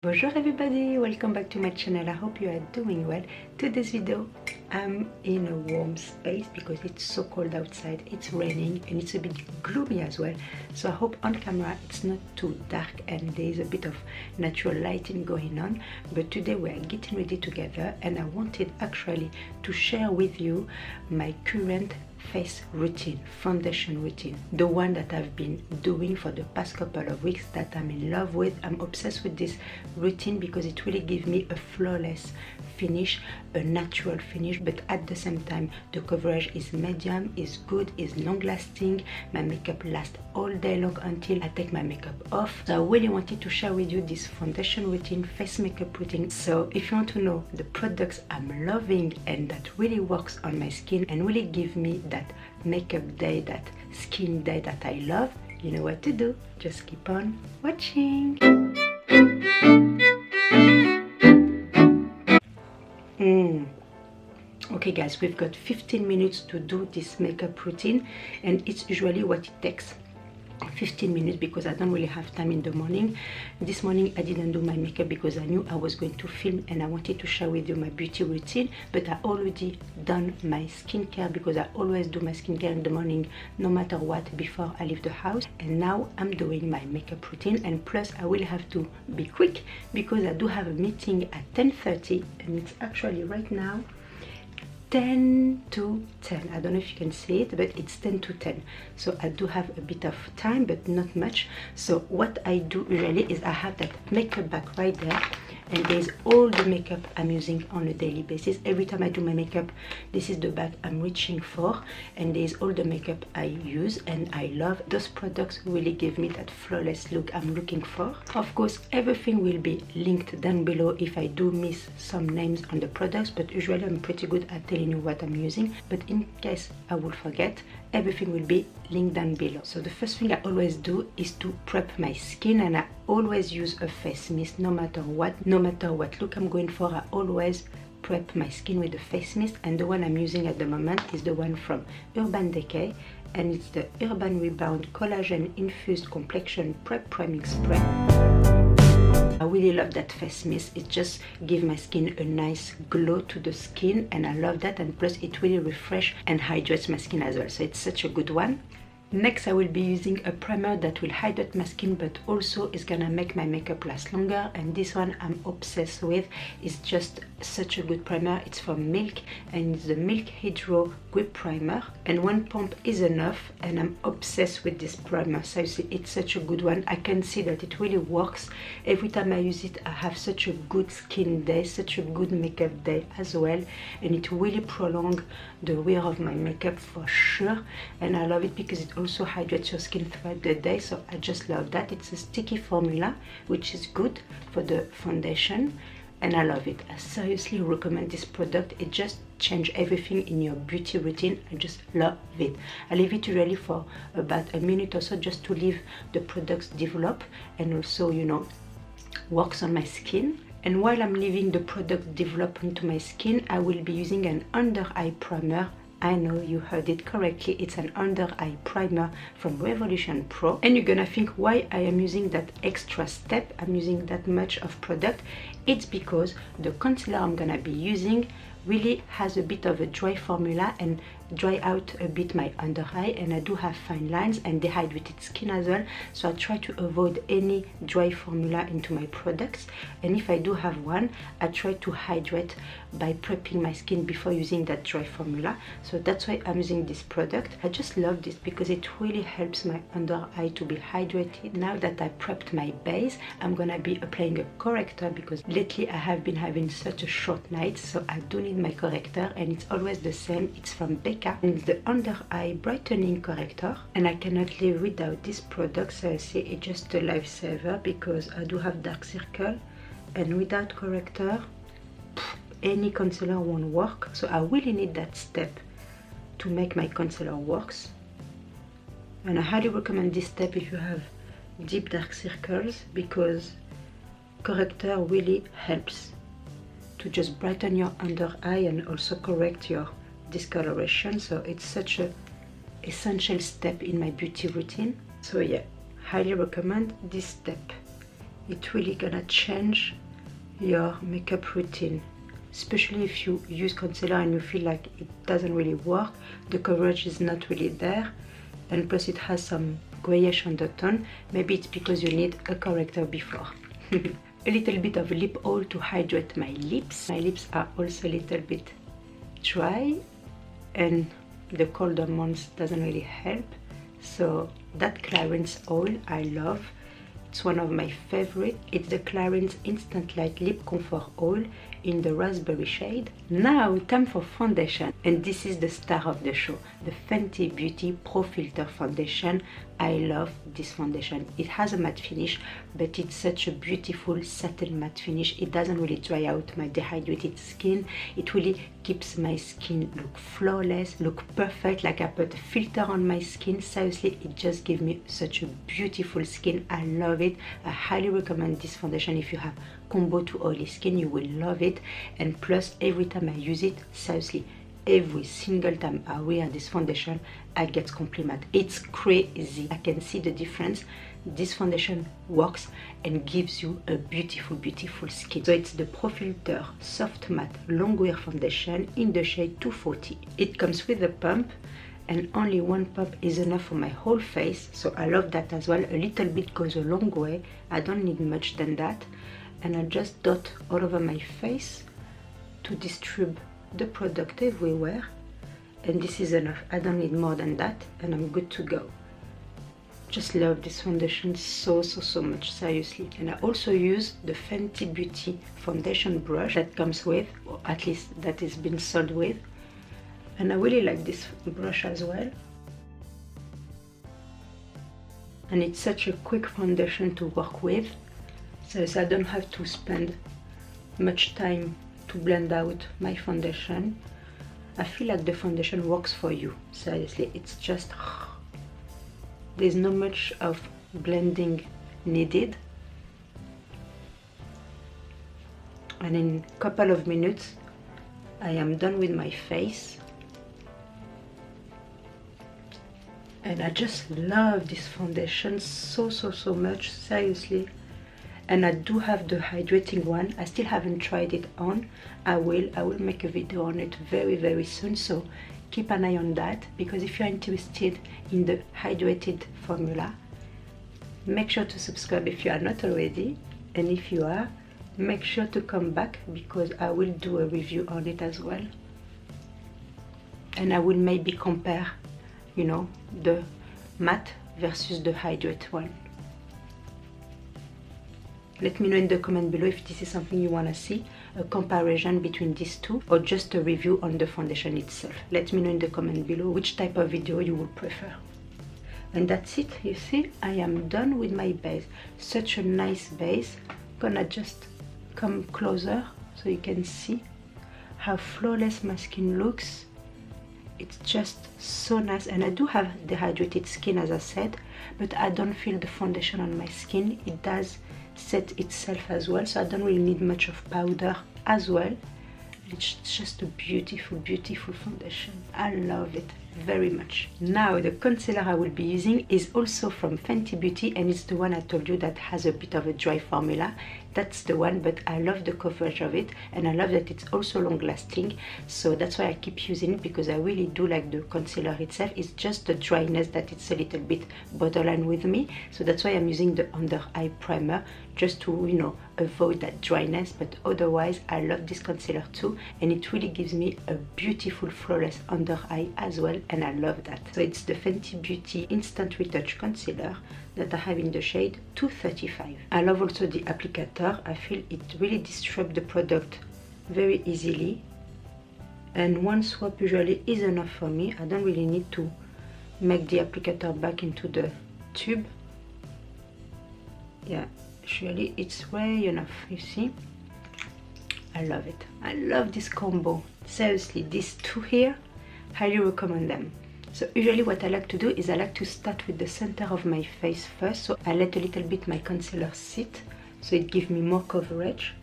Bonjour everybody, welcome back to my channel. I hope you are doing well. Today's video, I'm in a warm space because it's so cold outside. It's raining and it's a bit gloomy as well. So I hope on camera it's not too dark and there is a bit of natural lighting going on. But today we are getting ready together and I wanted actually to share with you my current face routine, foundation routine, the one that I've been doing for the past couple of weeks, that I'm in love with. I'm obsessed with this routine because it really gives me a flawless finish, a natural finish, but at the same time the coverage is medium, is good, is long lasting. My makeup lasts all day long until I take my makeup off. So I really wanted to share with you this foundation routine, face makeup routine. So if you want to know the products I'm loving and that really works on my skin and really give me that makeup day, that skin day that I love, you know what to do. Just keep on watching. Okay guys, we've got 15 minutes to do this makeup routine and it's usually what it takes, 15 minutes, because I don't really have time in the morning. This morning I didn't do my makeup because I knew I was going to film and I wanted to share with you my beauty routine, but I already done my skincare because I always do my skincare in the morning no matter what before I leave the house. And now I'm doing my makeup routine, and plus I will have to be quick because I do have a meeting at 10:30 and it's actually right now 10 to 10. I don't know if you can see it, but it's 10 to 10. So I do have a bit of time, but not much. So what I do usually is I have that makeup bag right there, and there's all the makeup I'm using on a daily basis. Every time I do my makeup, this is the bag I'm reaching for, and there's all the makeup I use and I love. Those products really give me that flawless look I'm looking for. Of course, everything will be linked down below if I do miss some names on the products, but usually I'm pretty good at telling you what I'm using. But in case I will forget, everything will be linked down below. So the first thing I always do is to prep my skin, and I always use a face mist no matter what look I'm going for. I always prep my skin with a face mist, and the one I'm using at the moment is the one from Urban Decay, and it's the Urban Rebound Collagen Infused Complexion Prep Priming Spray. I really love that face mist. It just gives my skin a nice glow to the skin and I love that, and plus it really refreshes and hydrates my skin as well, so it's such a good one. Next I will be using a primer that will hydrate my skin but also is gonna make my makeup last longer, and this one I'm obsessed with. It's just such a good primer. It's from Milk and it's the Milk Hydro Grip Primer, and one pump is enough and I'm obsessed with this primer. So you see, it's such a good one. I can see that it really works. Every time I use it I have such a good skin day, such a good makeup day as well, and it really prolongs the wear of my makeup for sure, and I love it because it also hydrates your skin throughout the day. So I just love that. It's a sticky formula which is good for the foundation and I love it. I seriously recommend this product. It just changes everything in your beauty routine. I just love it. I leave it usually for about a minute or so just to leave the products develop and also, you know, works on my skin. And while I'm leaving the product develop into my skin, I will be using an under eye primer. I know you heard it correctly, it's an under eye primer from Revolution Pro. And you're gonna think why I am using that extra step, I'm using that much of product. It's because the concealer I'm gonna be using really has a bit of a dry formula and dry out a bit my under eye, and I do have fine lines and dehydrated skin as well, so I try to avoid any dry formula into my products, and if I do have one I try to hydrate by prepping my skin before using that dry formula. So that's why I'm using this product. I just love this because it really helps my under eye to be hydrated. Now that I prepped my base, I'm gonna be applying a corrector because lately I have been having such a short night, so I do need my corrector, and it's always the same. It's from Becca and it's the under eye brightening corrector, and I cannot live without this product. So I say it's just a lifesaver because I do have dark circle, and without corrector any concealer won't work. So I really need that step to make my concealer works, and I highly recommend this step if you have deep dark circles because corrector really helps to just brighten your under eye and also correct your discoloration. So it's such a essential step in my beauty routine. So yeah, highly recommend this step. It's really gonna change your makeup routine, especially if you use concealer and you feel like it doesn't really work, the coverage is not really there, and plus it has some grayish undertone. Maybe it's because you need a corrector before. A little bit of lip oil to hydrate my lips. My lips are also a little bit dry and the colder months doesn't really help, so that Clarins oil I love. It's one of my favorite. It's the Clarins Instant Light Lip Comfort Oil in the raspberry shade. Now time for foundation, and this is the star of the show, the Fenty Beauty Pro Filter foundation. I love this foundation. It has a matte finish, but it's such a beautiful satin matte finish. It doesn't really dry out my dehydrated skin. It really keeps my skin look flawless, look perfect, like I put a filter on my skin. Seriously, it just gives me such a beautiful skin. I love it. I highly recommend this foundation. If you have combo to oily skin, you will love it. And plus, every time I use it, seriously, every single time I wear this foundation, I get compliment. It's crazy. I can see the difference. This foundation works and gives you a beautiful, beautiful skin. So it's the Pro Filter Soft Matte Long Wear Foundation in the shade 240. It comes with a pump, and only one pump is enough for my whole face, so I love that as well. A little bit goes a long way. I don't need much than that, and I just dot all over my face to distribute the product everywhere, and this is enough. I don't need more than that, and I'm good to go. Just love this foundation so much, seriously. And I also use the Fenty Beauty foundation brush that comes with, or at least that is been sold with, and I really like this brush as well. And it's such a quick foundation to work with, so I don't have to spend much time to blend out my foundation. I feel like the foundation works for you. Seriously, it's just, there's not much of blending needed, and in a couple of minutes I am done with my face. And I just love this foundation so much, seriously. And I do have the hydrating one. I still haven't tried it on. I will make a video on it very soon, so keep an eye on that, because if you're interested in the hydrated formula, make sure to subscribe if you are not already, and if you are, make sure to come back, because I will do a review on it as well, and I will maybe compare, you know, the matte versus the hydrate one. Let me know in the comment below if this is something you want to see, a comparison between these two, or just a review on the foundation itself. Let me know in the comment below which type of video you would prefer. And that's it. You see, I am done with my base. Such a nice base. Gonna just come closer so you can see how flawless my skin looks. It's just so nice, and I do have dehydrated skin, as I said, but I don't feel the foundation on my skin. It does set itself as well, so I don't really need much of powder as well. It's just a beautiful foundation. I love it very much. Now the concealer I will be using is also from Fenty Beauty, and it's the one I told you that has a bit of a dry formula. That's the one, but I love the coverage of it, and I love that it's also long lasting, so that's why I keep using it, because I really do like the concealer itself. It's just the dryness that it's a little bit borderline with me, so that's why I'm using the under eye primer, just to, you know, avoid that dryness. But otherwise I love this concealer too, and it really gives me a beautiful flawless under eye as well, and I love that. So it's the Fenty Beauty Instant Retouch Concealer that I have in the shade 235. I love also the applicator. I feel it really distributes the product very easily, and one swap usually is enough for me. I don't really need to make the applicator back into the tube. Yeah, usually it's way enough. You see, I love it. I love this combo. Seriously, these two here, highly recommend them. So usually what I like to do is I like to start with the center of my face first, so I let a little bit my concealer sit, so it gives me more coverage.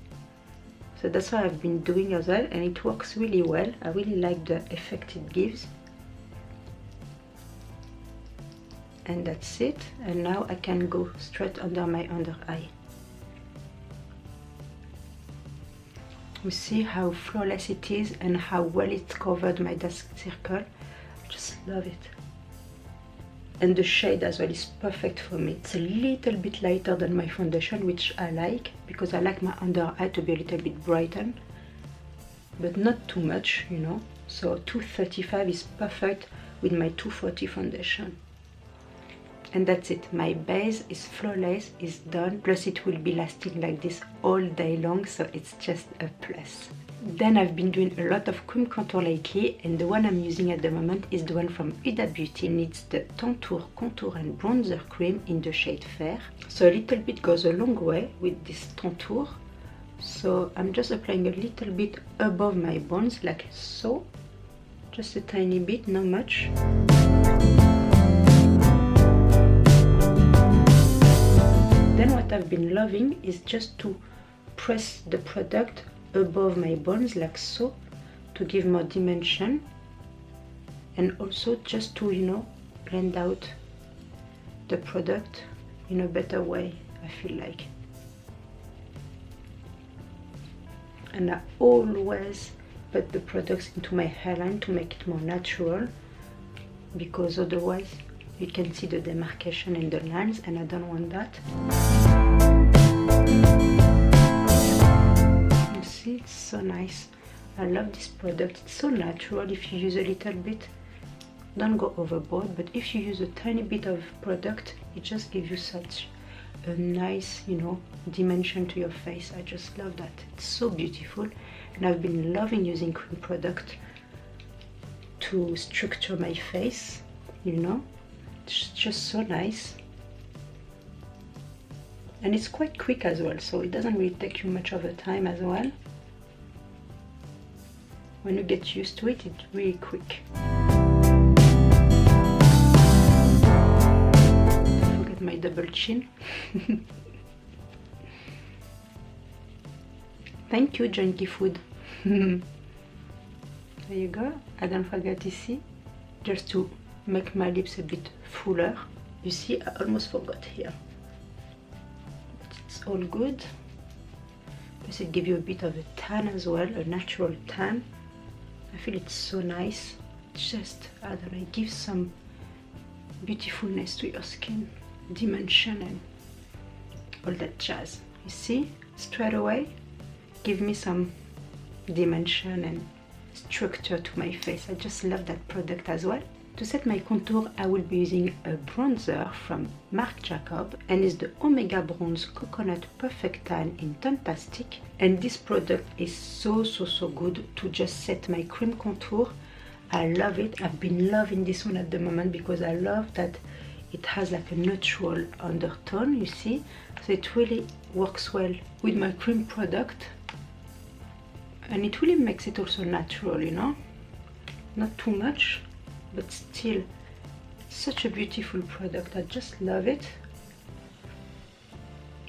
So that's what I've been doing as well, and it works really well. I really like the effect it gives. And that's it. And now I can go straight under my under eye. You see how flawless it is and how well it's covered my dark circle. Just love it. And the shade as well is perfect for me. It's a little bit lighter than my foundation, which I like because I like my under eye to be a little bit brightened, but not too much, you know. So 235 is perfect with my 240 foundation. And that's it. My base is flawless, is done. Plus it will be lasting like this all day long, so it's just a plus. Then I've been doing a lot of cream contour lately, and the one I'm using at the moment is the one from Huda Beauty, and it's the Tantour Contour and Bronzer Cream in the shade Fair. So a little bit goes a long way with this Tantour. So I'm just applying a little bit above my bones, like so. Just a tiny bit, not much. Then what I've been loving is just to press the product above my bones like so, to give more dimension, and also just to, you know, blend out the product in a better way, I feel like. And I always put the products into my hairline to make it more natural, because otherwise you can see the demarcation in the lines, and I don't want that. You see, it's so nice. I love this product. It's so natural. If you use a little bit, don't go overboard, but if you use a tiny bit of product, it just gives you such a nice, you know, dimension to your face. I just love that. It's so beautiful, and I've been loving using cream product to structure my face, you know. It's just so nice, and it's quite quick as well, so it doesn't really take you much of a time as well. When you get used to it, it's really quick. Don't forget my double chin. Thank you, Junkie Food. There you go. I don't forget ici, just to make my lips a bit fuller. You see, I almost forgot here, but it's all good. Plus it gives you a bit of a tan as well, a natural tan. I feel it's so nice. It's just, I don't know, it gives some beautifulness to your skin, dimension and all that jazz. You see, straight away give me some dimension and structure to my face. I just love that product as well. To set my contour, I will be using a bronzer from Marc, and it's the Omega Bronze Coconut Perfect Tan in Tan-Tastic. And this product is so good to just set my cream contour. I love it. I've been loving this one at the moment because I love that it has like a neutral undertone, you see. So it really works well with my cream product, and it really makes it also natural, you know. Not too much, but still such a beautiful product. I just love it.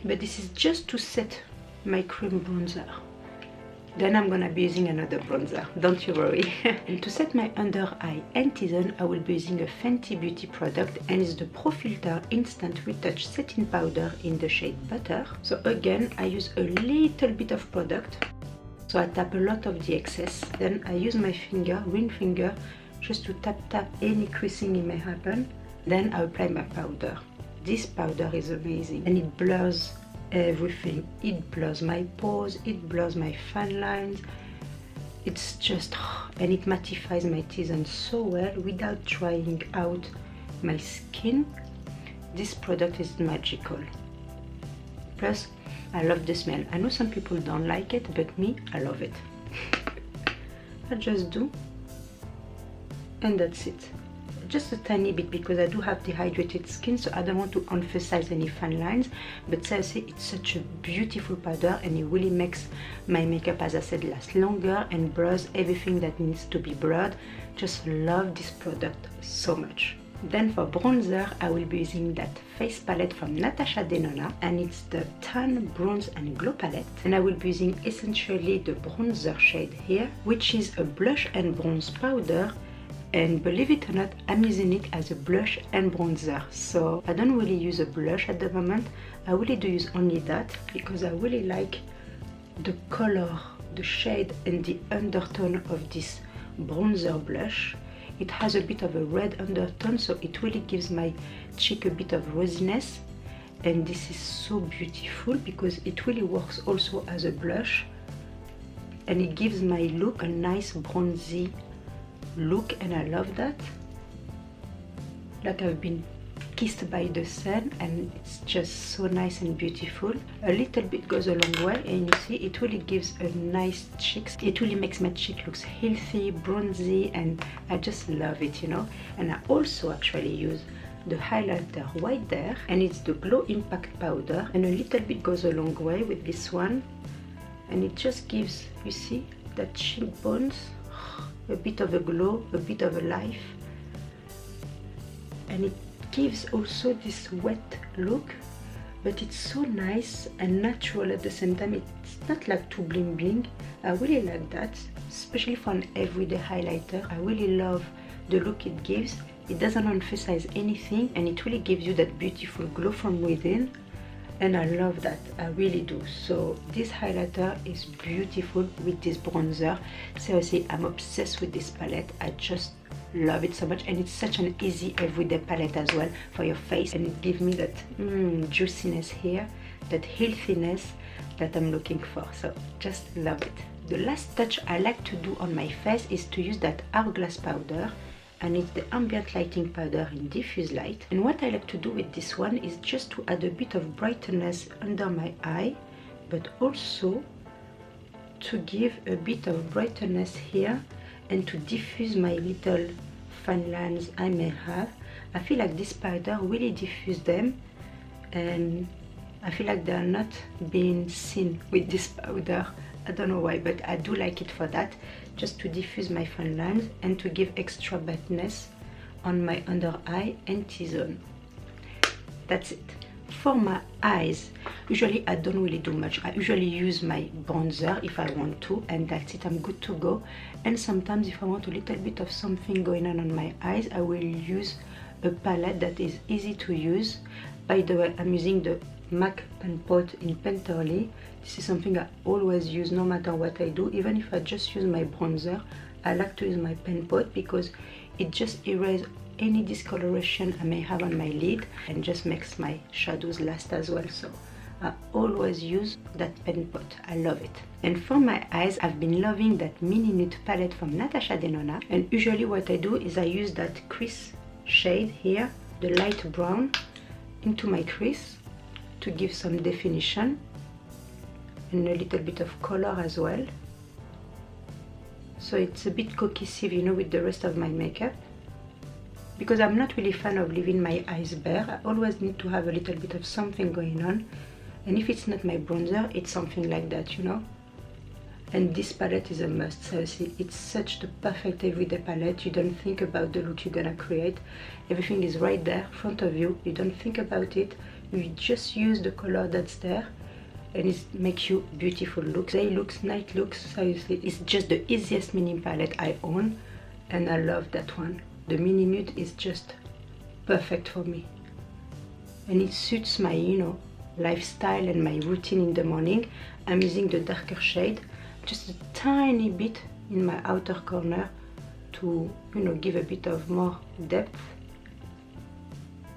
But this is just to set my cream bronzer. Then I'm gonna be using another bronzer, don't you worry. And to set my under eye and T-zone, I will be using a Fenty Beauty product, and it's the Pro Filter Instant Retouch Setting Powder in the shade Butter. So again, I use a little bit of product, so I tap a lot of the excess. Then I use my finger, ring finger, just to tap any creasing it may happen. Then I apply my powder. This powder is amazing, and it blurs everything. It blurs my pores, it blurs my fan lines. It's just, and it mattifies my T-zone so well without drying out my skin. This product is magical. Plus, I love the smell. I know some people don't like it, but me, I love it. I just do. And that's it. Just a tiny bit, because I do have dehydrated skin, so I don't want to emphasize any fine lines. But seriously, it's such a beautiful powder, and it really makes my makeup, as I said, last longer and blurs everything that needs to be blurred. Just love this product so much. Then for bronzer, I will be using that face palette from Natasha Denona, and it's the Tan, Bronze and Glow palette. And I will be using essentially the bronzer shade here, which is a blush and bronze powder. And believe it or not, I'm using it as a blush and bronzer. So I don't really use a blush at the moment. I really do use only that because I really like the color, the shade and the undertone of this bronzer blush. It has a bit of a red undertone, so it really gives my cheek a bit of rosiness, and this is so beautiful because it really works also as a blush, and it gives my look a nice bronzy look, and I love that. Like I've been kissed by the sun, and it's just so nice and beautiful. A little bit goes a long way, and you see it really gives a nice cheek. It really makes my cheek looks healthy, bronzy, and I just love it, you know. And I also actually use the highlighter right there, and it's the Glow Impact powder, and a little bit goes a long way with this one, and it just gives, you see, that cheekbones a bit of a glow, a bit of a life, and it gives also this wet look, but it's so nice and natural at the same time. It's not like too bling bling. I really like that, especially for an everyday highlighter. I really love the look it gives. It doesn't emphasize anything, and it really gives you that beautiful glow from within, and I love that, I really do. So this highlighter is beautiful with this bronzer. Seriously, I'm obsessed with this palette. I just love it so much, and it's such an easy everyday palette as well for your face, and it gives me that juiciness here, that healthiness that I'm looking for. So just love it. The last touch I like to do on my face is to use that Hourglass powder, and it's the ambient lighting powder in diffuse light. And what I like to do with this one is just to add a bit of brightness under my eye, but also to give a bit of brightness here and to diffuse my little fine lines I may have. I feel like this powder really diffuse them, and I feel like they are not being seen with this powder. I don't know why, but I do like it for that, just to diffuse my fine lines and to give extra brightness on my under eye and T-zone. That's it. For my eyes, usually I don't really do much. I usually use my bronzer if I want to, and that's it, I'm good to go. And sometimes if I want a little bit of something going on my eyes, I will use a palette that is easy to use. By the way, I'm using the MAC pen pot in Penterly. This is something I always use no matter what I do. Even if I just use my bronzer, I like to use my pen pot because it just erases any discoloration I may have on my lid and just makes my shadows last as well. So I always use that pen pot. I love it. And for my eyes, I've been loving that mini nude palette from Natasha Denona, and usually what I do is I use that crease shade here, the light brown, into my crease to give some definition and a little bit of color as well. So it's a bit cohesive, you know, with the rest of my makeup, because I'm not really a fan of leaving my eyes bare. I always need to have a little bit of something going on, and if it's not my bronzer, it's something like that, you know. And this palette is a must. Seriously, it's such the perfect everyday palette. You don't think about the look you're gonna create. Everything is right there in front of you. You don't think about it. You just use the color that's there, and it makes you beautiful looks, day looks, night looks. Seriously, it's just the easiest mini palette I own, and I love that one. The mini nude is just perfect for me, and it suits my, you know, lifestyle and my routine in the morning. I'm using the darker shade, just a tiny bit in my outer corner to, you know, give a bit of more depth,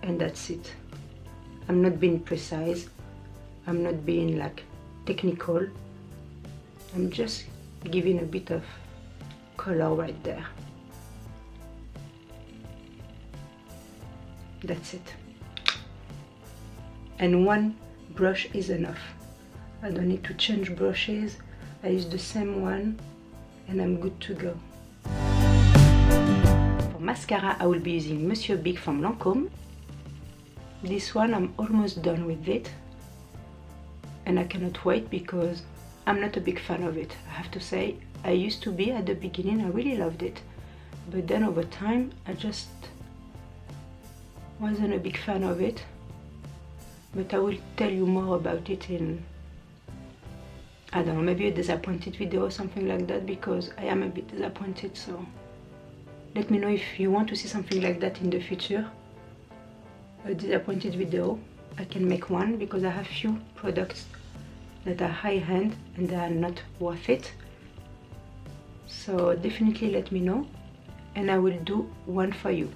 and that's it. I'm not being precise, I'm not being like technical, I'm just giving a bit of color right there. That's it. And one brush is enough. I don't need to change brushes. I use the same one and I'm good to go. For mascara, I will be using Monsieur Big from Lancôme. This one, I'm almost done with it, and I cannot wait because I'm not a big fan of it. I have to say, I used to be at the beginning. I really loved it, but then over time I just wasn't a big fan of it. But I will tell you more about it in, I don't know, maybe a disappointed video or something like that, because I am a bit disappointed. So let me know if you want to see something like that in the future. A disappointed video, I can make one, because I have few products that are high-end and they are not worth it. So definitely let me know and I will do one for you.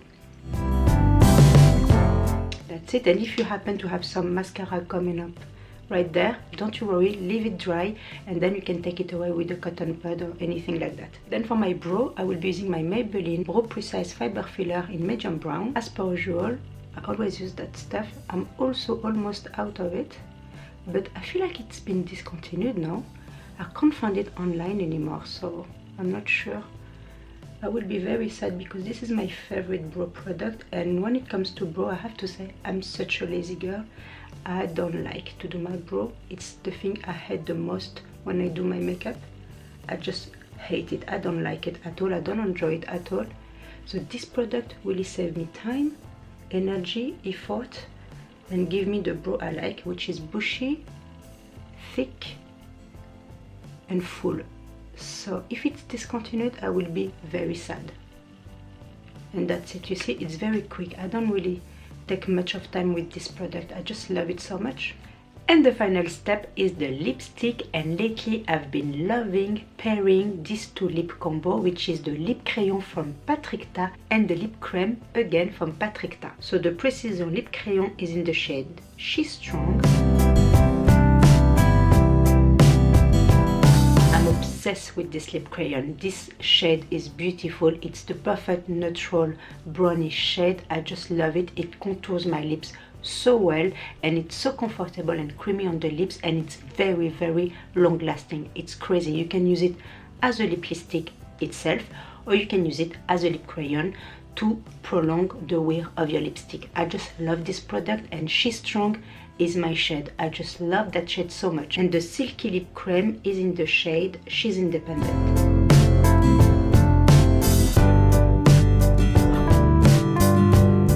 That's it. And if you happen to have some mascara coming up right there, don't you worry, leave it dry and then you can take it away with a cotton pad or anything like that. Then for my brow, I will be using my Maybelline Brow Precise Fiber Filler in medium brown. As per usual, I always use that stuff. I'm also almost out of it, but I feel like it's been discontinued now. I can't find it online anymore, so I'm not sure. I will be very sad because this is my favorite brow product, and when it comes to brow, I have to say I'm such a lazy girl. I don't like to do my brow. It's the thing I hate the most when I do my makeup. I just hate it. I don't like it at all. I don't enjoy it at all. So this product really saved me time, energy, effort, and give me the brow I like, which is bushy, thick, and full. So if it's discontinued, I will be very sad. And that's it. You see, it's very quick. I don't really take much of time with this product. I just love it so much. And the final step is the lipstick, and lately I've been loving pairing these two lip combo, which is the lip crayon from Patrick Ta and the lip cream again from Patrick Ta. So the Precision lip crayon is in the shade She's Strong. Obsessed with this lip crayon. This shade is beautiful. It's the perfect neutral brownish shade. I just love it. It contours my lips so well, and it's so comfortable and creamy on the lips, and it's very, very long lasting. It's crazy. You can use it as a lip lipstick itself, or you can use it as a lip crayon to prolong the wear of your lipstick. I just love this product, and She's Strong is my shade. I just love that shade so much. And the Silky Lip Cream is in the shade She's Independent.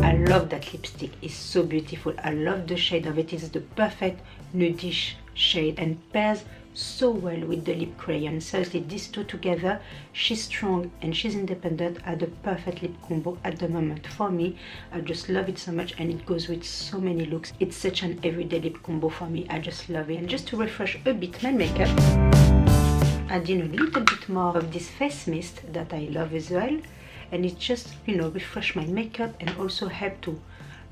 I love that lipstick. It's so beautiful. I love the shade of it. It's the perfect nudish shade and pairs so well with the lip crayon. Seriously, these two together, She's Strong and She's Independent, are the perfect lip combo at the moment for me. I just love it so much, and it goes with so many looks. It's such an everyday lip combo for me. I just love it. And just to refresh a bit my makeup, adding a little bit more of this face mist that I love as well, and it just, you know, refresh my makeup and also help to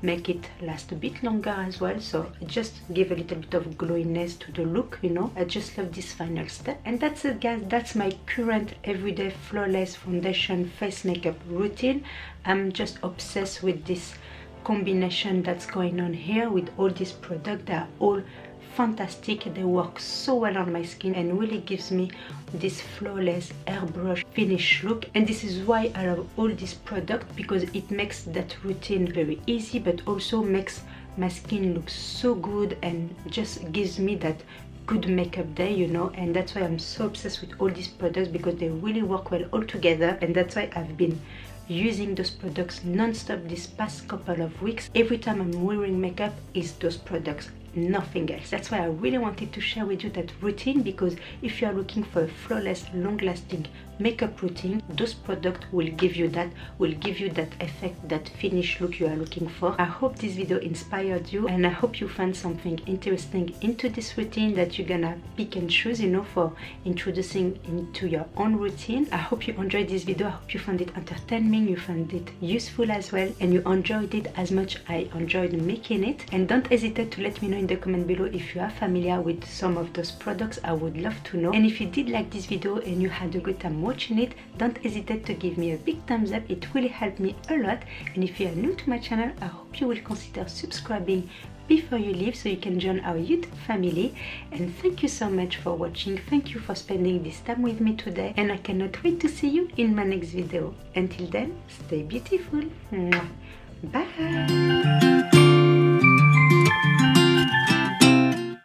make it last a bit longer as well. So just give a little bit of glowiness to the look, you know. I just love this final step. And that's it, guys. That's my current everyday flawless foundation face makeup routine. I'm just obsessed with this combination that's going on here with all these products. They are all fantastic. They work so well on my skin and really gives me this flawless airbrush finish look. And this is why I love all these products, because it makes that routine very easy, but also makes my skin look so good and just gives me that good makeup day, you know. And that's why I'm so obsessed with all these products, because they really work well all together. And that's why I've been using those products non-stop this past couple of weeks. Every time I'm wearing makeup is those products, nothing else. That's why I really wanted to share with you that routine, because if you are looking for a flawless, long-lasting makeup routine, those products will give you that effect, that finish look you are looking for. I hope this video inspired you, and I hope you found something interesting into this routine that you're gonna pick and choose, you know, for introducing into your own routine. I hope you enjoyed this video. I hope you found it entertaining, you found it useful as well, and you enjoyed it as much I enjoyed making it. And don't hesitate to let me know in the comment below if you are familiar with some of those products. I would love to know. And if you did like this video and you had a good time watching it, don't hesitate to give me a big thumbs up. It really helped me a lot. And if you are new to my channel, I hope you will consider subscribing before you leave so you can join our YouTube family. And thank you so much for watching. Thank you for spending this time with me today, and I cannot wait to see you in my next video. Until then, stay beautiful. Bye.